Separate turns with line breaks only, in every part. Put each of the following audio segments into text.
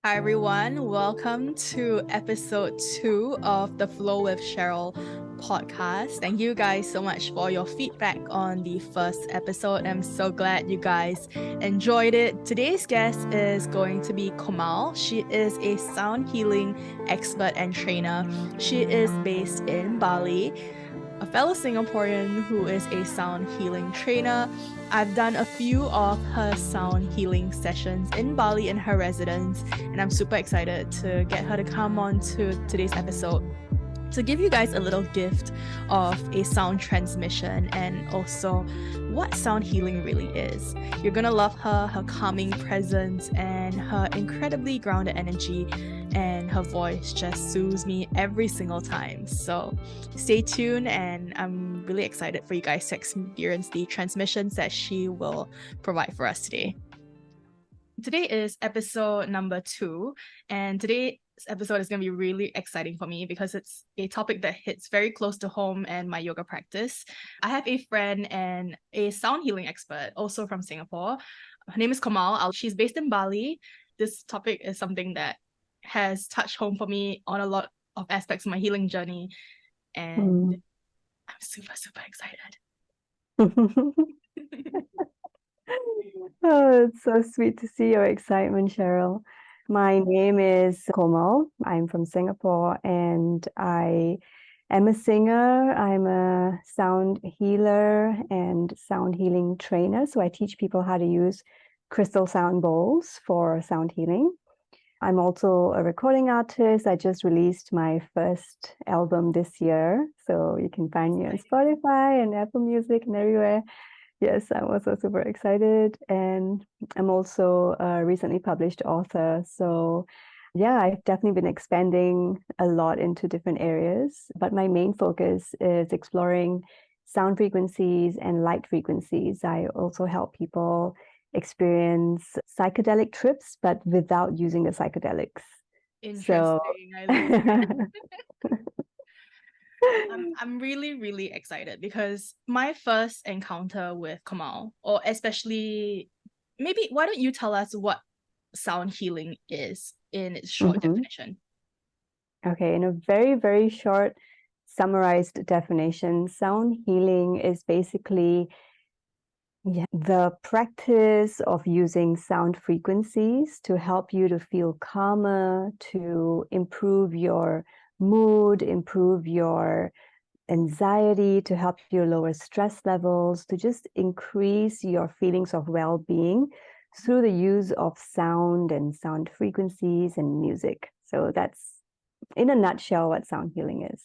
Hi everyone, welcome to episode 2 of the Flow with Cheryl podcast. Thank you guys so much for your feedback on the first episode. I'm so glad you guys enjoyed it. Today's guest is going to be Komal. She is a sound healing expert and trainer. She is based in Bali, a fellow Singaporean who is a sound healing trainer. I've done a few of her sound healing sessions in Bali in her residence, and I'm super excited to get her to come on to today's episode to give you guys a little gift of a sound transmission and also what sound healing really is. You're gonna love her calming presence, and her incredibly grounded energy, and her voice just soothes me every single time. So stay tuned, and I'm really excited for you guys to experience the transmissions that she will provide for us today. Today is episode number 2, and today's episode is going to be really exciting for me because it's a topic that hits very close to home and my yoga practice. I have a friend and a sound healing expert, also from Singapore. Her name is Komal. She's based in Bali. This topic is something that has touched home for me on a lot of aspects of my healing journey, and I'm super, super excited.
Oh, it's so sweet to see your excitement, Cheryl. My name is Komal. I'm from Singapore and I am a singer. I'm a sound healer and sound healing trainer. So I teach people how to use crystal sound bowls for sound healing. I'm also a recording artist. I just released my first album this year. So you can find me on Spotify and Apple Music and everywhere. Yes, I'm also super excited. And I'm also a recently published author. So yeah, I've definitely been expanding a lot into different areas. But my main focus is exploring sound frequencies and light frequencies. I also help people experience psychedelic trips, but without using the psychedelics.
Interesting. I love it. I'm really, really excited because my first encounter with Kamal, or especially, maybe why don't you tell us what sound healing is in its short definition?
Okay, in a very, very short, summarized definition, sound healing is basically the practice of using sound frequencies to help you to feel calmer, to improve your mood, improve your anxiety, to help you lower stress levels, to just increase your feelings of well-being through the use of sound and sound frequencies and music. So that's, in a nutshell, what sound healing is.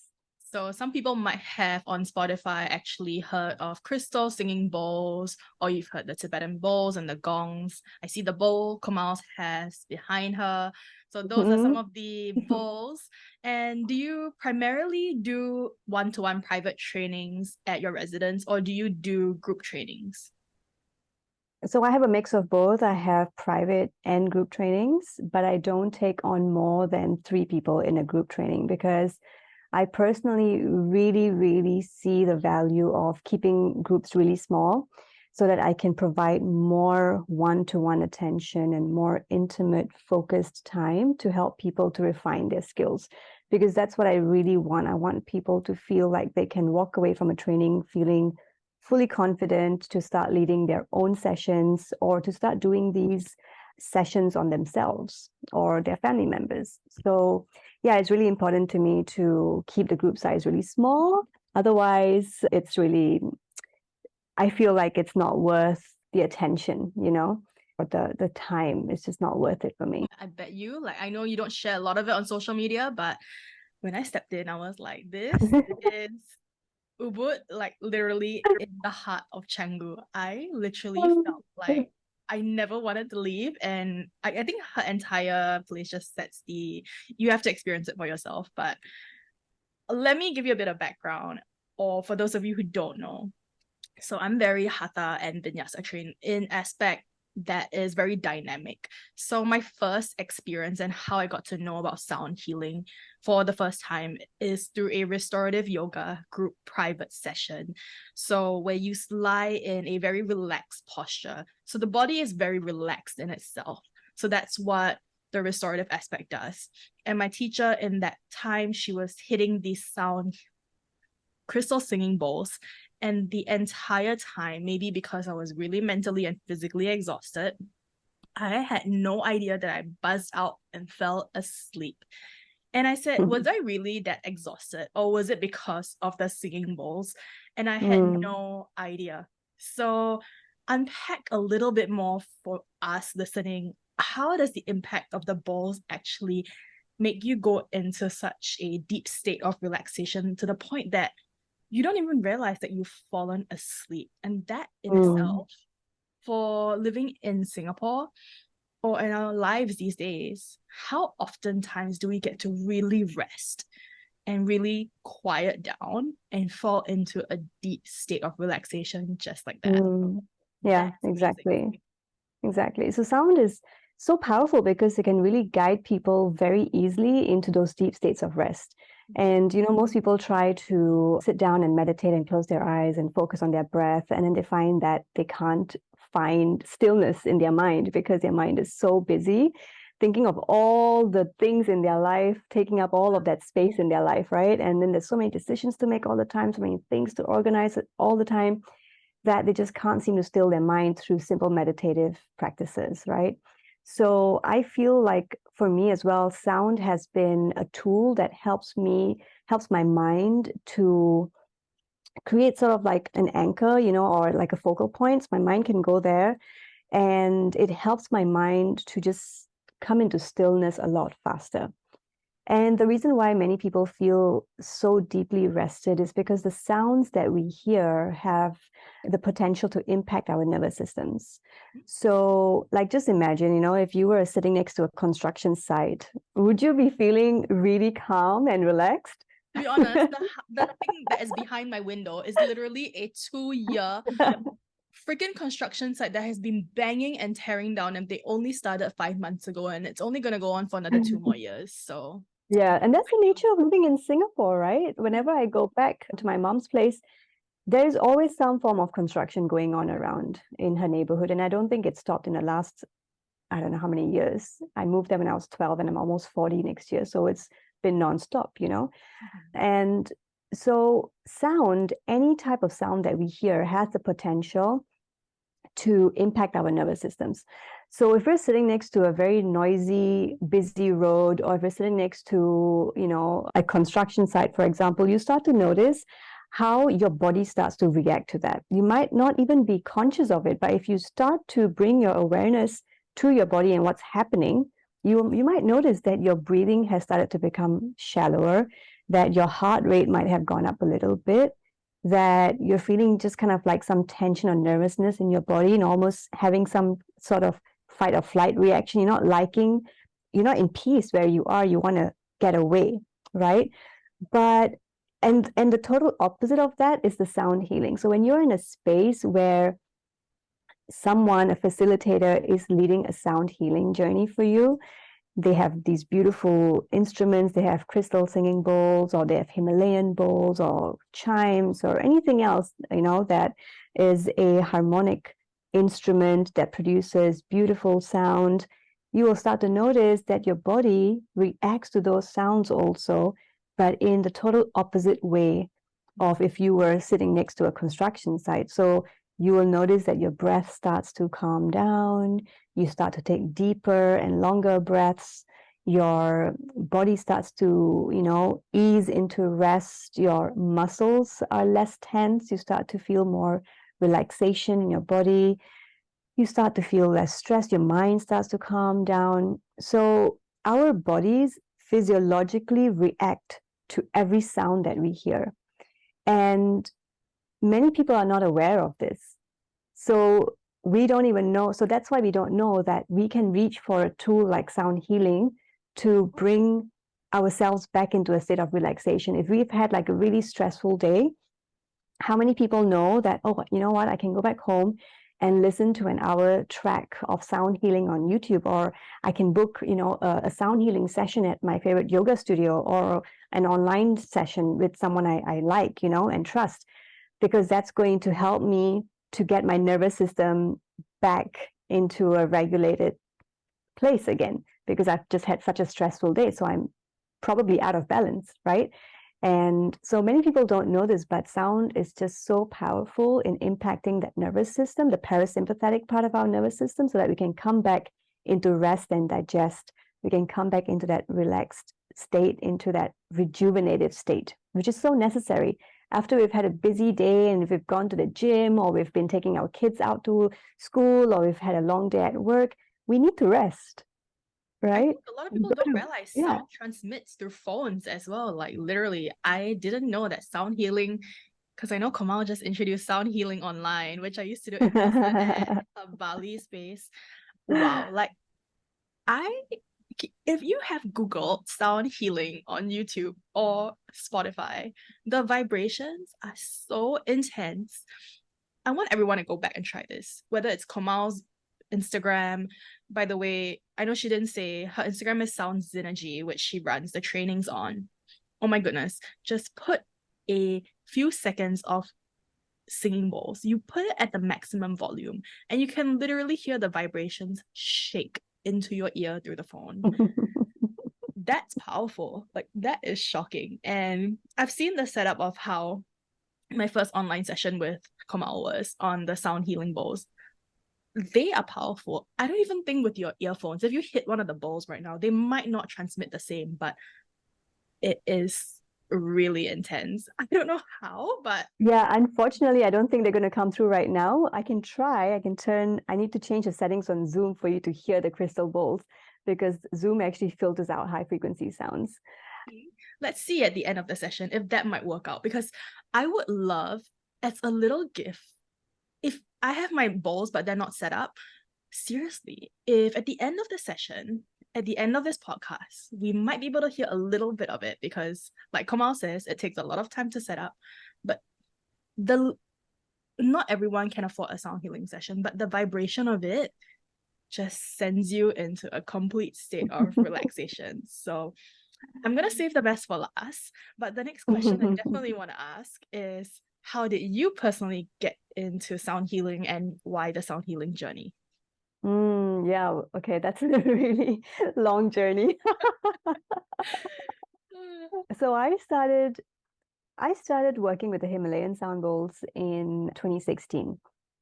So some people might have on Spotify actually heard of crystal singing bowls, or you've heard the Tibetan bowls and the gongs. I see the bowl Kamal has behind her. So those are some of the bowls. And do you primarily do one-to-one private trainings at your residence, or do you do group trainings?
So I have a mix of both. I have private and group trainings, but I don't take on more than 3 people in a group training because I personally really, really see the value of keeping groups really small so that I can provide more one-to-one attention and more intimate, focused time to help people to refine their skills. Because that's what I really want. I want people to feel like they can walk away from a training feeling fully confident to start leading their own sessions or to start doing these sessions on themselves or their family members. So yeah, it's really important to me to keep the group size really small. Otherwise, it's really, I feel like it's not worth the attention, or the time. It's just not worth it for me.
I bet you, like, I know you don't share a lot of it on social media, but when I stepped in, I was like, this is Ubud, like literally in the heart of Canggu. I literally felt like I never wanted to leave. And I think her entire place just sets you have to experience it for yourself. But let me give you a bit of background, or for those of you who don't know. So I'm very Hatha and Vinyasa trained in aspect that is very dynamic. So my first experience and how I got to know about sound healing for the first time is through a restorative yoga group private session. So where you lie in a very relaxed posture. So the body is very relaxed in itself. So that's what the restorative aspect does. And my teacher in that time, she was hitting these sound crystal singing bowls. And the entire time, maybe because I was really mentally and physically exhausted, I had no idea that I buzzed out and fell asleep. And I said, was I really that exhausted, or was it because of the singing bowls? And I had no idea. So unpack a little bit more for us listening. How does the impact of the bowls actually make you go into such a deep state of relaxation to the point that you don't even realize that you've fallen asleep? And that in itself, for living in Singapore or in our lives these days, how oftentimes do we get to really rest and really quiet down and fall into a deep state of relaxation just like that?
Yeah, exactly. So sound is so powerful because it can really guide people very easily into those deep states of rest. And, most people try to sit down and meditate and close their eyes and focus on their breath. And then they find that they can't find stillness in their mind because their mind is so busy thinking of all the things in their life, taking up all of that space in their life, right? And then there's so many decisions to make all the time, so many things to organize all the time, that they just can't seem to still their mind through simple meditative practices, right? So I feel like for me as well, sound has been a tool that helps my mind to create sort of like an anchor, or like a focal point. My mind can go there, and it helps my mind to just come into stillness a lot faster. And the reason why many people feel so deeply rested is because the sounds that we hear have the potential to impact our nervous systems. So, like, just imagine, if you were sitting next to a construction site, would you be feeling really calm and relaxed?
To be honest, the thing that is behind my window is literally a 2-year freaking construction site that has been banging and tearing down, and they only started 5 months ago, and it's only going to go on for another 2 more years. So
yeah, and that's the nature of living in Singapore, right? Whenever I go back to my mom's place, there's always some form of construction going on around in her neighborhood, and I don't think it stopped in the last, I don't know how many years. I moved there when I was 12 and I'm almost 40 next year, so it's been nonstop, And so sound, any type of sound that we hear, has the potential to impact our nervous systems. So if we're sitting next to a very noisy, busy road, or if we're sitting next to, a construction site, for example, you start to notice how your body starts to react to that. You might not even be conscious of it, but if you start to bring your awareness to your body and what's happening, you might notice that your breathing has started to become shallower, that your heart rate might have gone up a little bit, that you're feeling just kind of like some tension or nervousness in your body and almost having some sort of fight or flight reaction. You're not in peace where you are. You want to get away, right? But and the total opposite of that is the sound healing. So when you're in a space where someone, a facilitator, is leading a sound healing journey for you, they have these beautiful instruments, they have crystal singing bowls, or they have Himalayan bowls or chimes or anything else, that is a harmonic instrument that produces beautiful sound. You will start to notice that your body reacts to those sounds also, but in the total opposite way of if you were sitting next to a construction site. So you will notice that your breath starts to calm down. You start to take deeper and longer breaths. Your body starts to, ease into rest. Your muscles are less tense. You start to feel more relaxation in your body. You start to feel less stressed. Your mind starts to calm down. So our bodies physiologically react to every sound that we hear. And many people are not aware of this. So we don't even know. So that's why we don't know that we can reach for a tool like sound healing to bring ourselves back into a state of relaxation. If we've had like a really stressful day, how many people know that, oh, you know what, I can go back home and listen to an hour track of sound healing on YouTube, or I can book, a sound healing session at my favorite yoga studio, or an online session with someone I like, and trust, because that's going to help me to get my nervous system back into a regulated place again. because I've just had such a stressful day. So I'm probably out of balance, right? And so many people don't know this, but sound is just so powerful in impacting that nervous system, the parasympathetic part of our nervous system, so that we can come back into rest and digest. We can come back into that relaxed state, into that rejuvenative state, which is so necessary. After we've had a busy day and we've gone to the gym, or we've been taking our kids out to school, or we've had a long day at work, we need to rest,
I
right?
think a lot of people don't realize sound transmits through phones as well. Like literally, I didn't know that sound healing, because I know Komal just introduced sound healing online, which I used to do in person at a Bali space. Wow, like if you have Googled sound healing on YouTube or Spotify, the vibrations are so intense. I want everyone to go back and try this, whether it's Komal's Instagram. By the way, I know she didn't say her Instagram is Sound Synergy, which she runs the trainings on. Oh my goodness. Just put a few seconds of singing bowls. You put it at the maximum volume and you can literally hear the vibrations shake into your ear through the phone. That's powerful. Like that is shocking. And I've seen the setup of how my first online session with Komal was on the sound healing bowls. They are powerful. I don't even think with your earphones, if you hit one of the bowls right now, they might not transmit the same, but it is really intense. I don't know how, but
yeah, unfortunately, I don't think they're going to come through right now. I can try. I need to change the settings on Zoom for you to hear the crystal bowls, because Zoom actually filters out high frequency sounds.
Let's see at the end of the session if that might work out, because I would love, as a little gift, if I have my bowls but they're not set up, seriously, if at the end of the session, at the end of this podcast, we might be able to hear a little bit of it, because like Kamal says, it takes a lot of time to set up, but not everyone can afford a sound healing session, but the vibration of it just sends you into a complete state of relaxation. So I'm going to save the best for last, but the next question I definitely want to ask is, how did you personally get into sound healing and why the sound healing journey?
Yeah, okay, that's a really long journey. So I started working with the Himalayan sound bowls in 2016.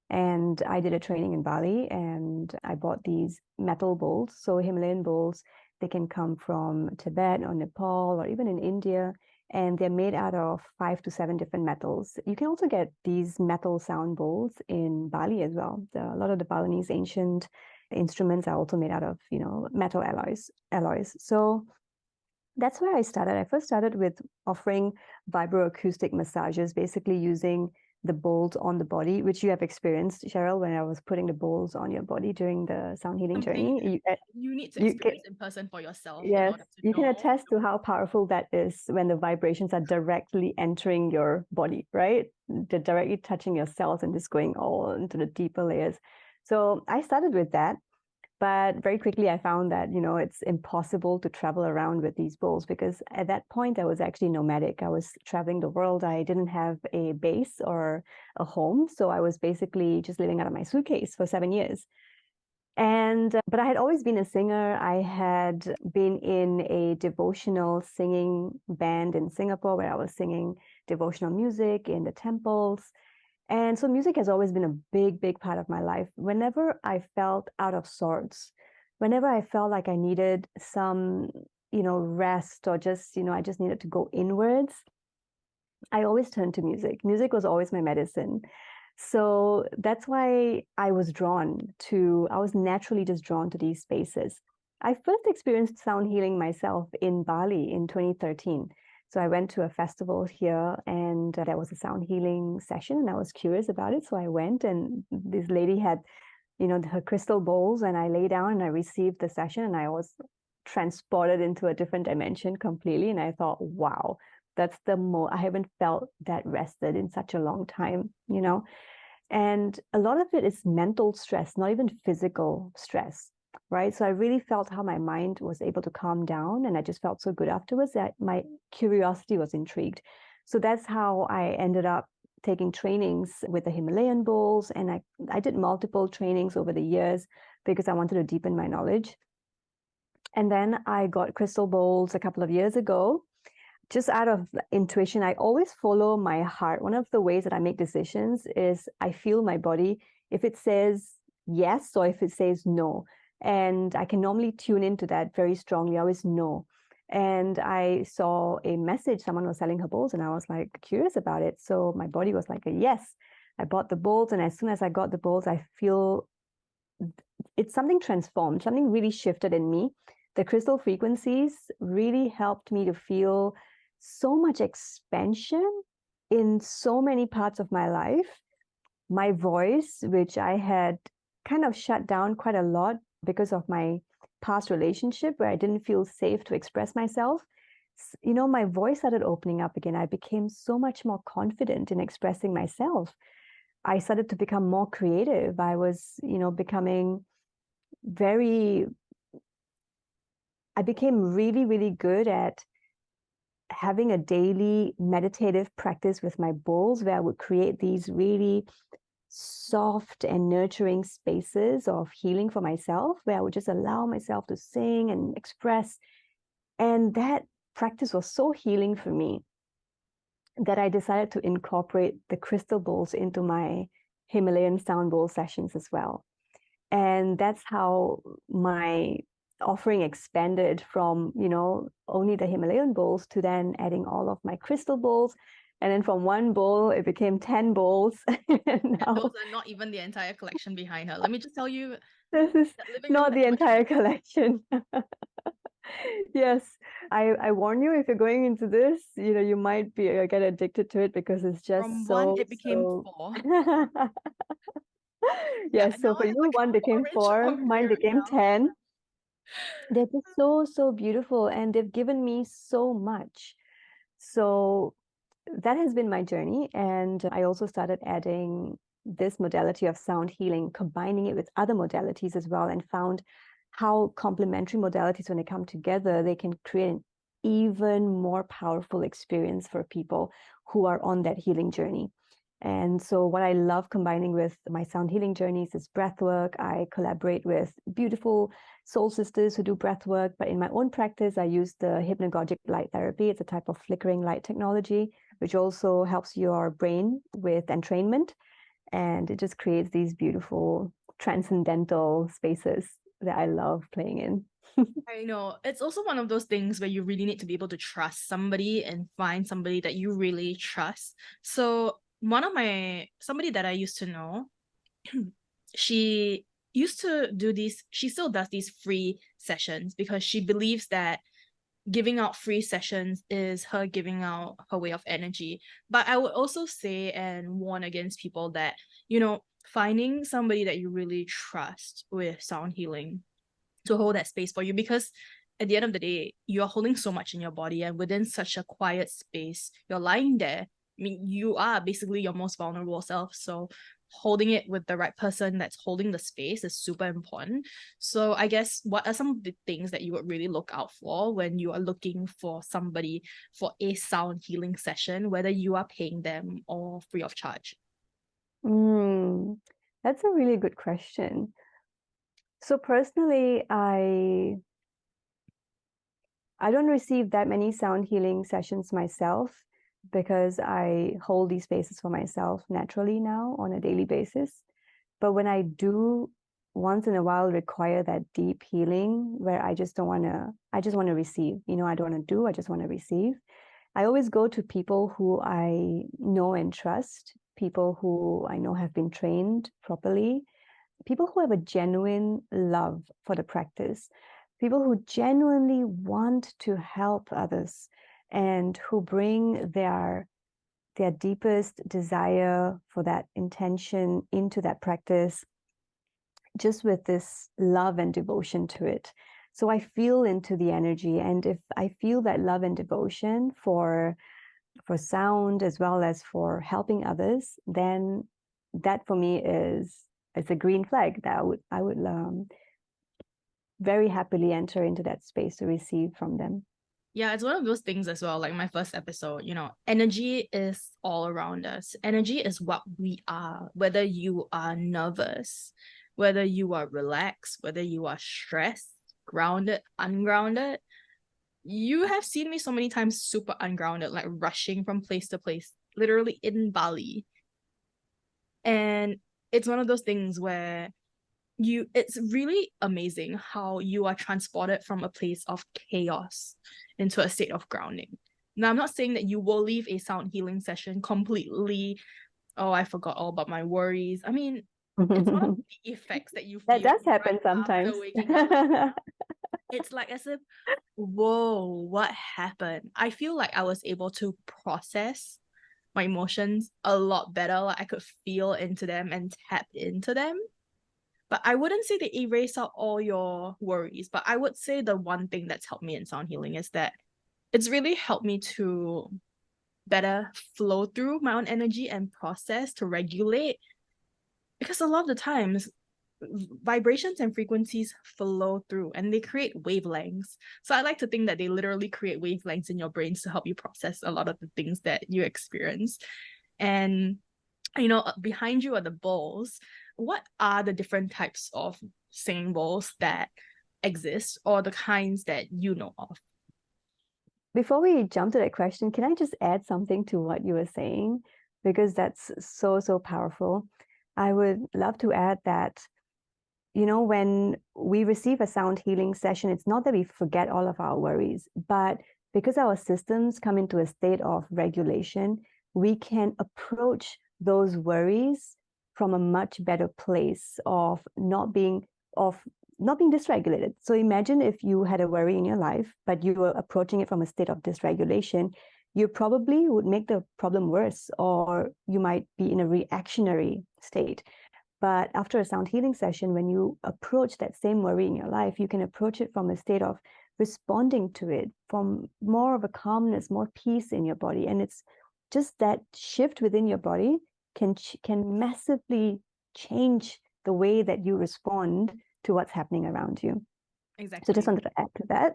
And I did a training in Bali and I bought these metal bowls. So Himalayan bowls, they can come from Tibet or Nepal or even in India. And they're made out of 5 to 7 different metals. You can also get these metal sound bowls in Bali as well. A lot of the Balinese ancient instruments are also made out of, metal alloys. So that's where I started. I first started with offering vibroacoustic massages, basically using the bowls on the body, which you have experienced, Cheryl, when I was putting the bowls on your body during the sound healing journey.
You need to experience in person for yourself.
Yes, you can
know.
attest to how powerful that is when the vibrations are directly entering your body, right? They're directly touching your cells and just going all into the deeper layers. So I started with that. But very quickly, I found that, it's impossible to travel around with these bowls, because at that point, I was actually nomadic. I was traveling the world. I didn't have a base or a home. So I was basically just living out of my suitcase for 7 years. But I had always been a singer. I had been in a devotional singing band in Singapore where I was singing devotional music in the temples. And so music has always been a big, big part of my life. Whenever I felt out of sorts, whenever I felt like I needed some, rest, or just, I just needed to go inwards, I always turned to music. Music was always my medicine. So that's why I was naturally just drawn to these spaces. I first experienced sound healing myself in Bali in 2013. So I went to a festival here and there was a sound healing session and I was curious about it. So I went, and this lady had, her crystal bowls, and I lay down and I received the session and I was transported into a different dimension completely. And I thought, wow, I haven't felt that rested in such a long time, And a lot of it is mental stress, not even physical stress. Right. So I really felt how my mind was able to calm down, and I just felt so good afterwards that my curiosity was intrigued. So that's how I ended up taking trainings with the Himalayan bowls. And I did multiple trainings over the years because I wanted to deepen my knowledge. And then I got crystal bowls a couple of years ago. Just out of intuition, I always follow my heart. One of the ways that I make decisions is I feel my body, if it says yes or if it says no. And I can normally tune into that very strongly. I always know. And I saw a message, someone was selling her bowls, and I was like curious about it. So my body was like a yes. I bought the bowls, and as soon as I got the bowls, I feel it's something transformed, something really shifted in me. The crystal frequencies really helped me to feel so much expansion in so many parts of my life. My voice, which I had kind of shut down quite a lot because of my past relationship where I didn't feel safe to express myself, my voice started opening up again. I became so much more confident in expressing myself. I started to become more creative. I was, becoming I became really, really good at having a daily meditative practice with my bowls where I would create these really soft and nurturing spaces of healing for myself, where I would just allow myself to sing and express. And that practice was so healing for me that I decided to incorporate the crystal bowls into my Himalayan sound bowl sessions as well. And that's how my offering expanded from, only the Himalayan bowls to then adding all of my crystal bowls. And then from one bowl, it became 10 bowls.
And
Now,
those are not even the entire collection behind her. Let me just tell you,
this is
that living room
not
has
the
much
entire
more.
collection. Yes, I warn you, if you're going into this, you might be get addicted to it because it's
From
just
one,
so,
it became
so.
four. Yeah,
Yes,
and
so
now I
for
have
you,
like
one became
orange
4,
over
mine
here
became
now.
10. They're just so, so beautiful, and they've given me so much. So that has been my journey. And I also started adding this modality of sound healing, combining it with other modalities as well, and found how complementary modalities, when they come together, they can create an even more powerful experience for people who are on that healing journey. And so what I love combining with my sound healing journeys is breath work. I collaborate with beautiful soul sisters who do breath work, but in my own practice, I use the hypnagogic light therapy. It's a type of flickering light technology, which also helps your brain with entrainment. And it just creates these beautiful transcendental spaces that I love playing in.
I know. It's also one of those things where you really need to be able to trust somebody and find somebody that you really trust. So somebody that I used to know, she used to do these, she still does these free sessions because she believes that giving out free sessions is her giving out her way of energy. But I would also say and warn against people that, finding somebody that you really trust with sound healing to hold that space for you, because at the end of the day, you're holding so much in your body, and within such a quiet space, you're lying there. I mean, you are basically your most vulnerable self. So holding it with the right person that's holding the space is super important. So I guess, what are some of the things that you would really look out for when you are looking for somebody for a sound healing session, whether you are paying them or free of charge?
Mm, that's a really good question. So personally, I don't receive that many sound healing sessions myself because I hold these spaces for myself naturally now on a daily basis. But when I do once in a while require that deep healing where I just want to receive, I don't want to do, I just want to receive. I always go to people who I know and trust, people who I know have been trained properly, people who have a genuine love for the practice, people who genuinely want to help others and who bring their deepest desire for that intention into that practice, just with this love and devotion to it. So I feel into the energy, and if I feel that love and devotion for sound as well as for helping others, then that for me is it's a green flag that I would very happily enter into that space to receive from them.
Yeah, it's one of those things as well. Like my first episode, energy is all around us. Energy is what we are, whether you are nervous, whether you are relaxed, whether you are stressed. grounded, ungrounded. You have seen me so many times super ungrounded, like rushing from place to place, literally in Bali. And it's one of those things where it's really amazing how you are transported from a place of chaos into a state of grounding. Now, I'm not saying that you will leave a sound healing session completely, oh, I forgot all about my worries. I mean, it's one of the effects that you
That
feel
does happen
right
sometimes.
after waking up. It's like as if, whoa, what happened? I feel like I was able to process my emotions a lot better. Like I could feel into them and tap into them. But I wouldn't say they erase out all your worries. But I would say the one thing that's helped me in sound healing is that it's really helped me to better flow through my own energy and process to regulate. Because a lot of the times, vibrations and frequencies flow through and they create wavelengths. So I like to think that they literally create wavelengths in your brains to help you process a lot of the things that you experience. And behind you are the bowls. What are the different types of singing bowls that exist, or the kinds that you know of?
Before we jump to that question, can I just add something to what you were saying? Because that's so, so powerful. I would love to add that, when we receive a sound healing session, it's not that we forget all of our worries, but because our systems come into a state of regulation, we can approach those worries from a much better place of not being dysregulated. So imagine if you had a worry in your life, but you were approaching it from a state of dysregulation, you probably would make the problem worse, or you might be in a reactionary state. But after a sound healing session, when you approach that same worry in your life, you can approach it from a state of responding to it, from more of a calmness, more peace in your body. And it's just that shift within your body can massively change the way that you respond to what's happening around you.
Exactly.
So just wanted to add to that.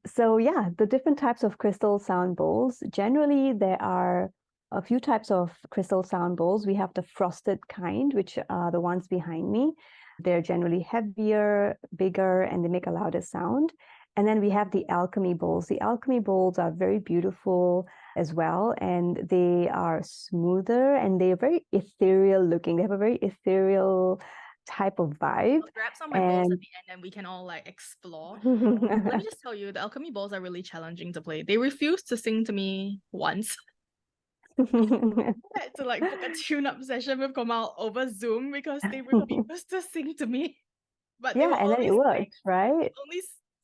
So yeah, the different types of crystal sound bowls. Generally, there are a few types of crystal sound bowls. We have the frosted kind, which are the ones behind me. They're generally heavier, bigger, and they make a louder sound. And then we have the alchemy bowls. The alchemy bowls are very beautiful as well, and they are smoother and they are very ethereal looking. They have a very ethereal type of vibe.
I'll grab some of my bowls at the end and we can all explore. Let me just tell you, the alchemy bowls are really challenging to play. They refused to sing to me once. I had to book a tune-up session with Komal over Zoom because they refused to sing to me. But
yeah, and then it works, right?
only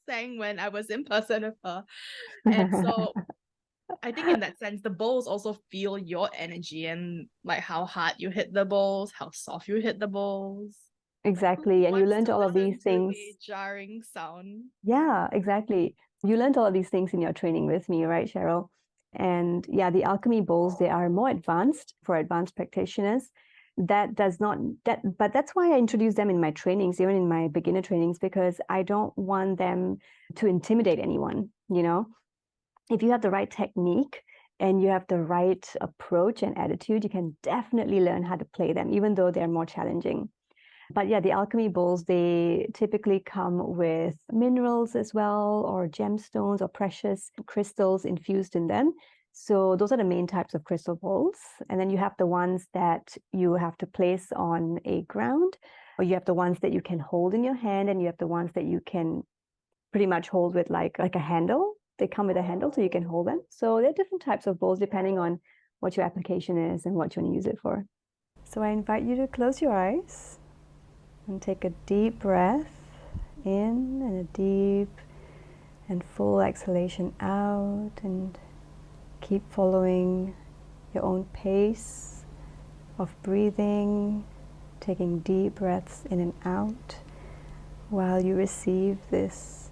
sang when I was in person with her. And so I think in that sense, the bowls also feel your energy and how hard you hit the bowls, how soft you hit the bowls.
Exactly. And you learned all of these things.
A jarring sound.
Yeah, exactly. You learned all of these things in your training with me, right, Cheryl? And yeah, the alchemy bowls, they are more advanced for advanced practitioners. But that's why I introduce them in my trainings, even in my beginner trainings, because I don't want them to intimidate anyone, If you have the right technique and you have the right approach and attitude, you can definitely learn how to play them, even though they're more challenging. But yeah, the alchemy bowls, they typically come with minerals as well, or gemstones or precious crystals infused in them. So those are the main types of crystal bowls. And then you have the ones that you have to place on a ground, or you have the ones that you can hold in your hand, and you have the ones that you can pretty much hold with like a handle. They come with a handle so you can hold them. So there are different types of bowls depending on what your application is and what you want to use it for. So I invite you to close your eyes and take a deep breath in and a deep and full exhalation out, and keep following your own pace of breathing, taking deep breaths in and out while you receive this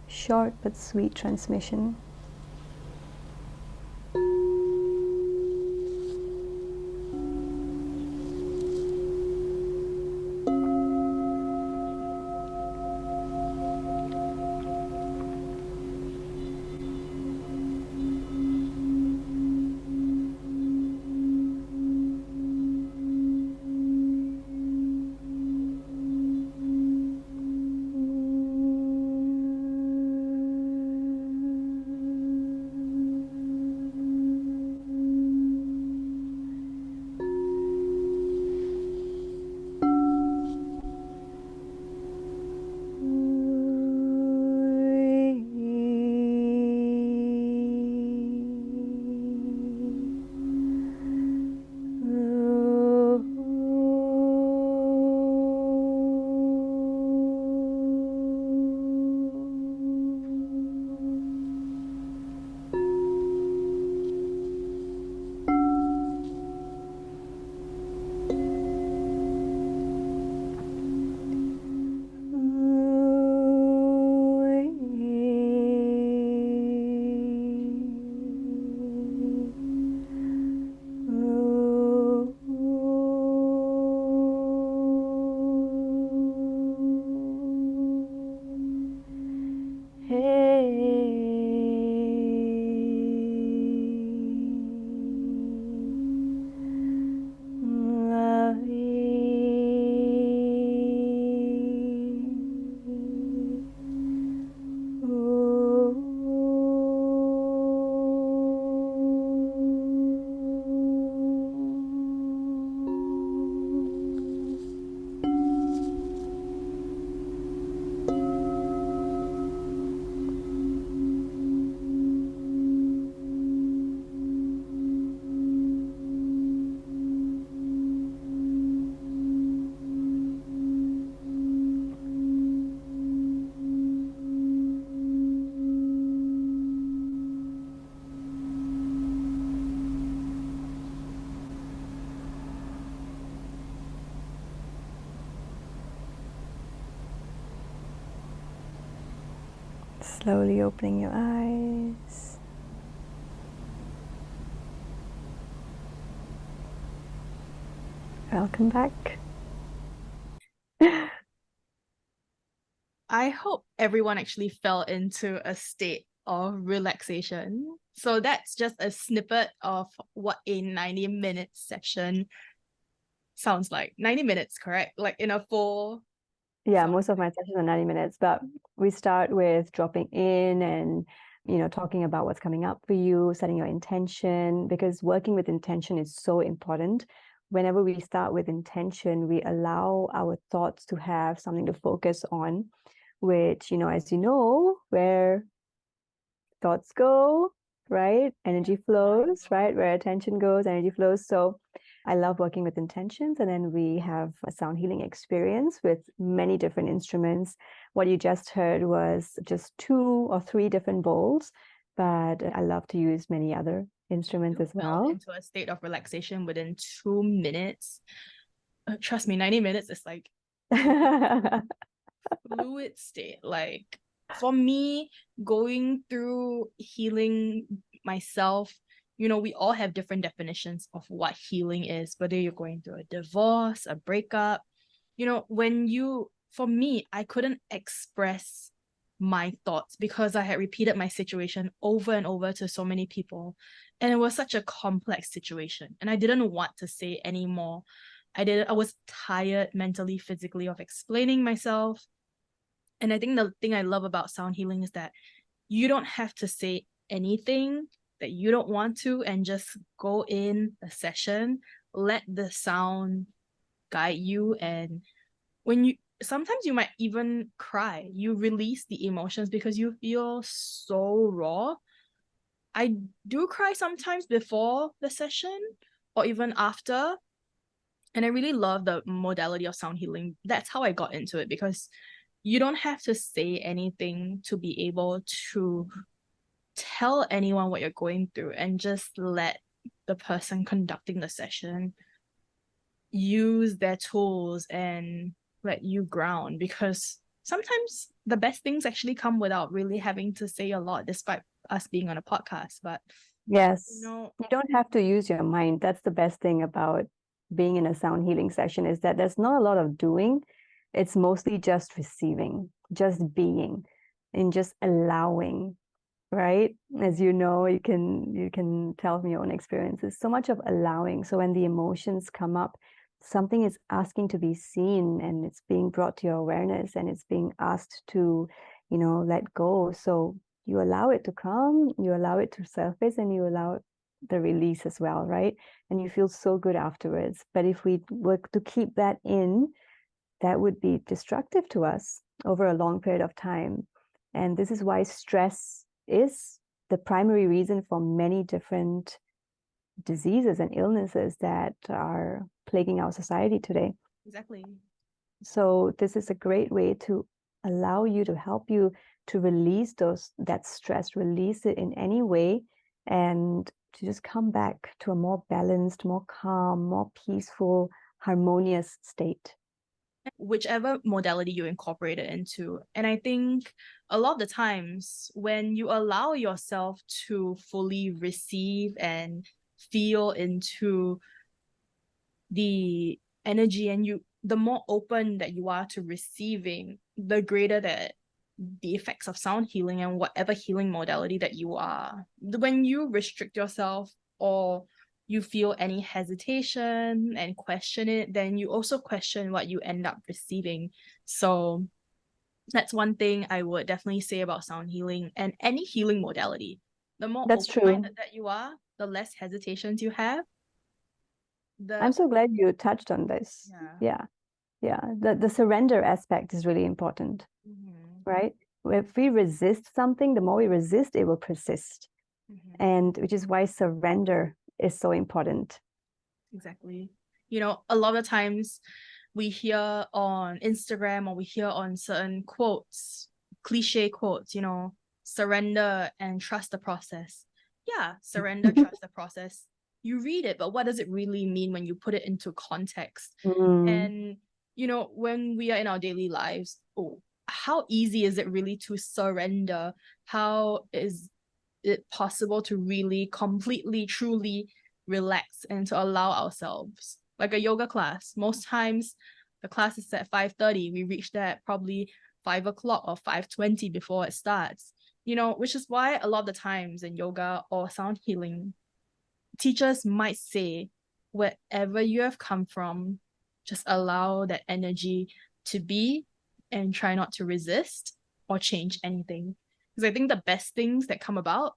short but sweet transmission. Slowly opening your eyes. Welcome back.
I hope everyone actually fell into a state of relaxation. So that's just a snippet of what a 90-minute session sounds like. 90 minutes, correct? Like in a full...
Yeah, most of my sessions are 90 minutes, but we start with dropping in and, talking about what's coming up for you, setting your intention, because working with intention is so important. Whenever we start with intention, we allow our thoughts to have something to focus on, which, as you know, where thoughts go, right? Energy flows, right? Where attention goes, energy flows. So I love working with intentions. And then we have a sound healing experience with many different instruments. What you just heard was just 2 or 3 different bowls, but I love to use many other instruments as well.
Into a state of relaxation within 2 minutes. Trust me, 90 minutes is like fluid state. Like for me, going through healing myself, we all have different definitions of what healing is, whether you're going through a divorce, a breakup. For me, I couldn't express my thoughts because I had repeated my situation over and over to so many people. And it was such a complex situation. And I didn't want to say anymore. I was tired mentally, physically of explaining myself. And I think the thing I love about sound healing is that you don't have to say anything that you don't want to and just go in the session, let the sound guide you. And sometimes you might even cry. You release the emotions because you feel so raw. I do cry sometimes before the session or even after. And I really love the modality of sound healing. That's how I got into it, because you don't have to say anything to be able to tell anyone what you're going through, and just let the person conducting the session use their tools and let you ground, because sometimes the best things actually come without really having to say a lot, despite us being on a podcast. But
yes, you don't have to use your mind. That's the best thing about being in a sound healing session, is that there's not a lot of doing. It's mostly just receiving, just being, and just allowing, right? As you know, you can tell from your own experiences, so much of allowing. So when the emotions come up, something is asking to be seen, and it's being brought to your awareness, and it's being asked to, let go. So you allow it to come, you allow it to surface, and you allow the release as well, right? And you feel so good afterwards. But if we were to keep that in, that would be destructive to us over a long period of time. And this is why stress is the primary reason for many different diseases and illnesses that are plaguing our society today.
Exactly.
So this is a great way to allow you, to help you to release that stress, release it in any way, and to just come back to a more balanced, more calm, more peaceful, harmonious state.
Whichever modality you incorporate it into. And I think a lot of the times when you allow yourself to fully receive and feel into the energy, and the more open that you are to receiving, the greater that the effects of sound healing and whatever healing modality that you are. When you restrict yourself, or you feel any hesitation and question it, then you also question what you end up receiving. So that's one thing I would definitely say about sound healing and any healing modality. The more open-minded that you are, the less hesitations you have.
I'm so glad you touched on this. Yeah. The surrender aspect is really important, right? If we resist something, the more we resist, it will persist. And which is why surrender is so important.
Exactly. A lot of times we hear on Instagram, or we hear on certain quotes, cliche quotes, surrender and trust the process. Yeah, surrender, trust the process. You read it, but what does it really mean when you put it into context? And, when we are in our daily lives, how easy is it really to surrender? How is it possible to really completely, truly relax and to allow ourselves? Like a yoga class, most times the class is at 5:30. We reach there at probably 5 o'clock or 5:20 before it starts. Which is why a lot of the times in yoga or sound healing, teachers might say, wherever you have come from, just allow that energy to be and try not to resist or change anything. Because I think the best things that come about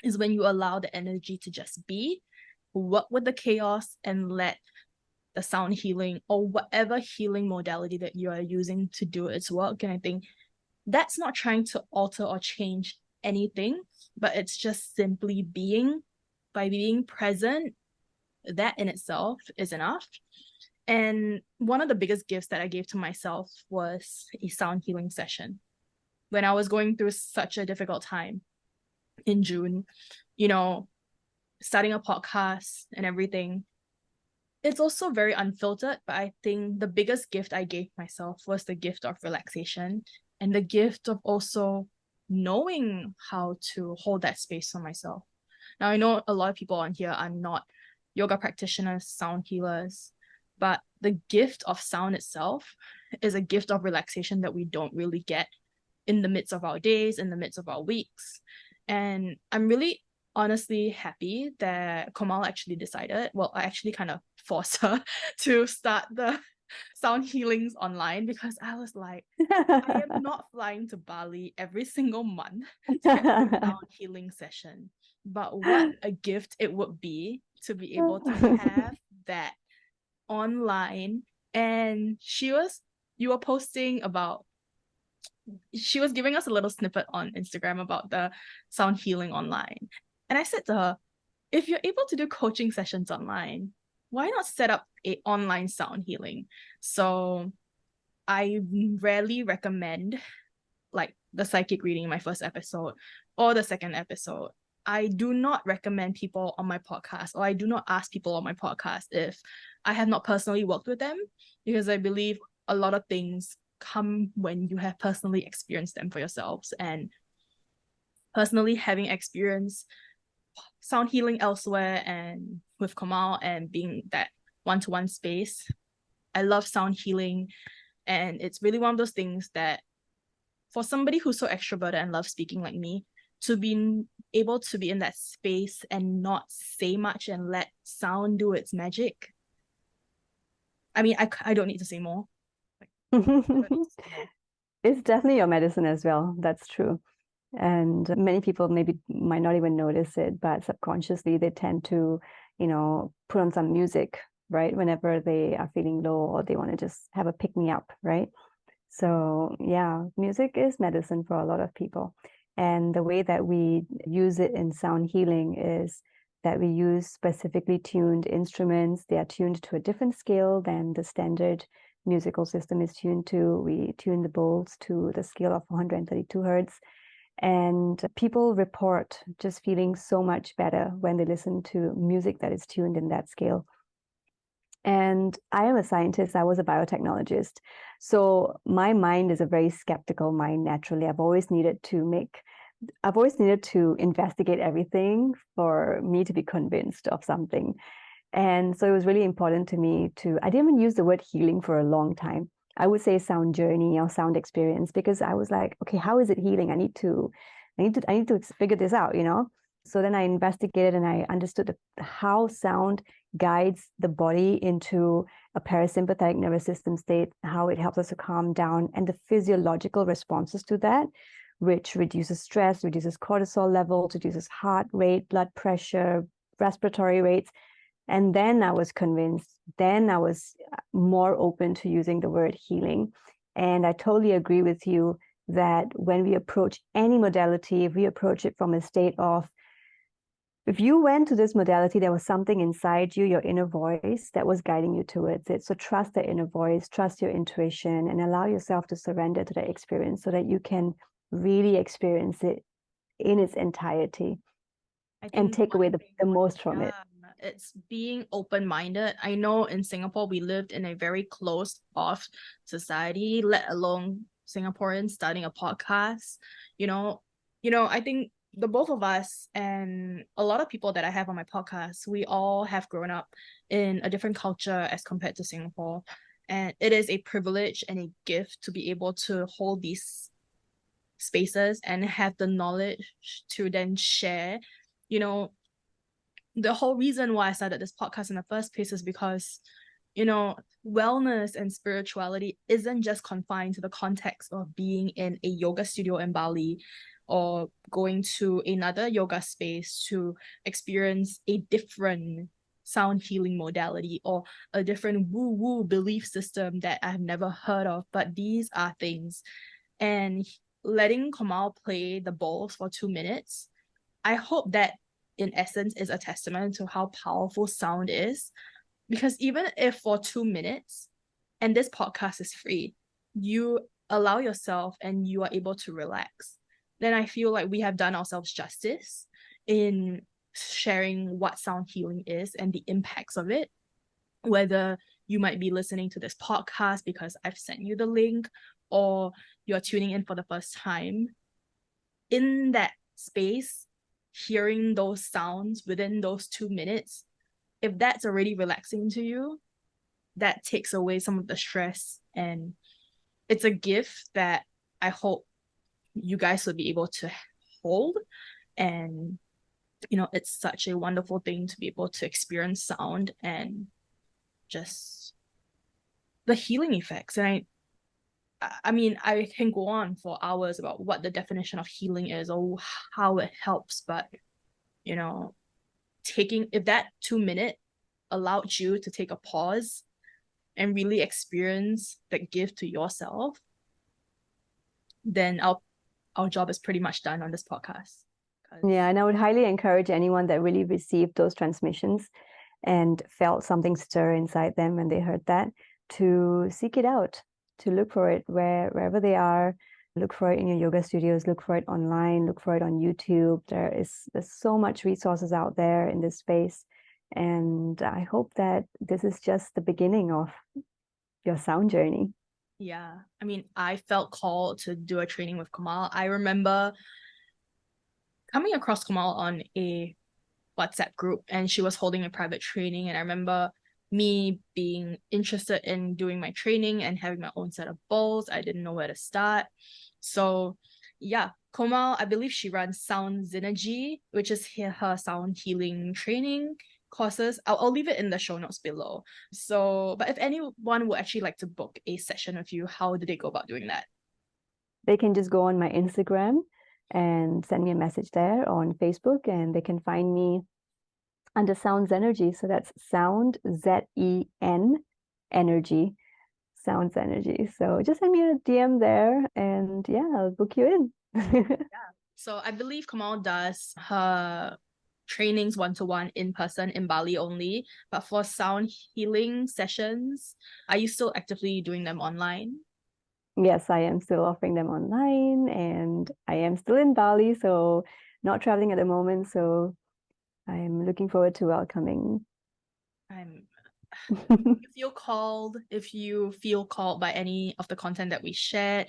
is when you allow the energy to just be, work with the chaos, and let the sound healing or whatever healing modality that you are using to do its work. And I think that's not trying to alter or change anything, but it's just simply being. By being present, that in itself is enough. And one of the biggest gifts that I gave to myself was a sound healing session. When I was going through such a difficult time in June, starting a podcast and everything, it's also very unfiltered, but I think the biggest gift I gave myself was the gift of relaxation and the gift of also knowing how to hold that space for myself. Now, I know a lot of people on here are not yoga practitioners, sound healers, but the gift of sound itself is a gift of relaxation that we don't really get in the midst of our days, in the midst of our weeks. And I'm really honestly happy that Komal actually decided, well, I actually kind of forced her to start the sound healings online, because I was like, I am not flying to Bali every single month to get a sound healing session. But what a gift it would be to be able to have that online. And you were posting about, she was giving us a little snippet on Instagram about the sound healing online. And I said to her, if you're able to do coaching sessions online, why not set up a online sound healing? So I rarely recommend like the psychic reading in my first episode or the second episode. I do not recommend people on my podcast, or I do not ask people on my podcast if I have not personally worked with them, because I believe a lot of things come when you have personally experienced them for yourselves. And personally having experienced sound healing elsewhere and with Komal and being that one-to-one space, I love sound healing. And it's really one of those things that for somebody who's so extroverted and loves speaking like me, to be able to be in that space and not say much and let sound do its magic. I mean, I don't need to say more.
It's definitely your medicine as well. That's true. And many people maybe might not even notice it, but subconsciously they tend to, put on some music, right? Whenever they are feeling low or they want to just have a pick me up, right? So yeah, music is medicine for a lot of people. And the way that we use it in sound healing is that we use specifically tuned instruments. They are tuned to a different scale than the standard musical system is tuned to. We tune the bowls to the scale of 132 hertz. And people report just feeling so much better when they listen to music that is tuned in that scale. And I am a scientist. I was a biotechnologist. So my mind is a very skeptical mind naturally. I've always needed to investigate everything for me to be convinced of something. And so it was really important to me I didn't even use the word healing for a long time. I would say sound journey or sound experience, because I was like, okay, how is it healing? I need to figure this out, So then I investigated and I understood how sound guides the body into a parasympathetic nervous system state, how it helps us to calm down, and the physiological responses to that, which reduces stress, reduces cortisol levels, reduces heart rate, blood pressure, respiratory rates. And then I was convinced, then I was more open to using the word healing. And I totally agree with you that when we approach any modality, if we approach it from a state of, if you went to this modality, there was something inside you, your inner voice, that was guiding you towards it. So trust the inner voice, trust your intuition, and allow yourself to surrender to that experience so that you can really experience it in its entirety and take away the most from it.
It's being open-minded. I know in Singapore, we lived in a very closed off society, let alone Singaporeans starting a podcast. You know, I think the both of us and a lot of people that I have on my podcast, we all have grown up in a different culture as compared to Singapore. And it is a privilege and a gift to be able to hold these spaces and have the knowledge to then share. You know, the whole reason why I started this podcast in the first place is because, wellness and spirituality isn't just confined to the context of being in a yoga studio in Bali or going to another yoga space to experience a different sound healing modality or a different woo-woo belief system that I've never heard of. But these are things. And letting Komal play the bowls for 2 minutes, I hope that in essence is a testament to how powerful sound is. Because even if for 2 minutes, and this podcast is free, you allow yourself and you are able to relax, then I feel like we have done ourselves justice in sharing what sound healing is and the impacts of it. Whether you might be listening to this podcast because I've sent you the link, or you're tuning in for the first time, in that space, hearing those sounds within those 2 minutes, if that's already relaxing to you, that takes away some of the stress. And it's a gift that I hope you guys will be able to hold. And, it's such a wonderful thing to be able to experience sound and just the healing effects. And I mean, I can go on for hours about what the definition of healing is or how it helps, but, if that 2 minute allowed you to take a pause and really experience that gift to yourself, then our job is pretty much done on this podcast.
Yeah, and I would highly encourage anyone that really received those transmissions and felt something stir inside them when they heard that to seek it out, to look for it wherever they are. Look for it in your yoga studios, look for it online, look for it on YouTube. There's so much resources out there in this space. And I hope that this is just the beginning of your sound journey.
Yeah. I mean, I felt called to do a training with Komal. I remember coming across Komal on a WhatsApp group, and she was holding a private training. And I remember me being interested in doing my training and having my own set of bowls. I didn't know where to start. So yeah, Komal, I believe she runs Sound Synergy, which is her sound healing training courses. I'll leave it in the show notes below. So, but if anyone would actually like to book a session with you, how do they go about doing that?
They can just go on my Instagram and send me a message there, on Facebook, and they can find me under Sounds Energy. So that's Sound, Z-E-N, Energy, Sounds Energy. So just send me a DM there and yeah, I'll book you in.
Yeah. So I believe Komal does her trainings one-to-one in person in Bali only, but for sound healing sessions, are you still actively doing them online?
Yes, I am still offering them online, and I am still in Bali, so not traveling at the moment. So I'm looking forward to welcoming.
If you feel called by any of the content that we shared,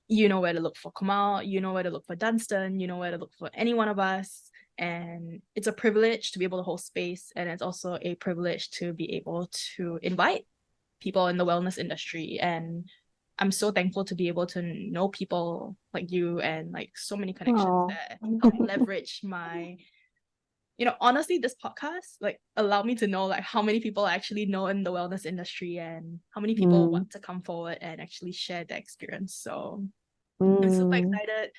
you know where to look for Komal, you know where to look for Dunstan, you know where to look for any one of us. And it's a privilege to be able to hold space, and it's also a privilege to be able to invite people in the wellness industry. And I'm so thankful to be able to know people like you and like so many connections that help leverage my, honestly, this podcast like allowed me to know like how many people I actually know in the wellness industry and how many people want to come forward and actually share their experience. So I'm super excited.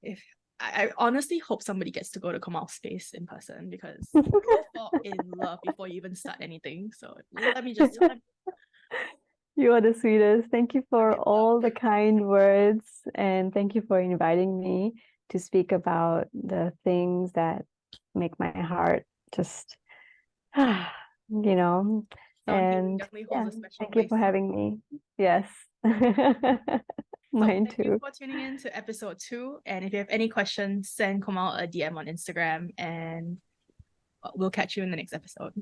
If I honestly hope somebody gets to go to Komal's space in person, because we'll fall in love before you even start anything. So let me just
You are the sweetest. Thank you for all the kind words, and thank you for inviting me to speak about the things that make my heart just, and
definitely holds a special
thank you for having me. Yes. Mine
thank
too.
you for tuning in to episode 2. And if you have any questions, send Komal a DM on Instagram, and we'll catch you in the next episode.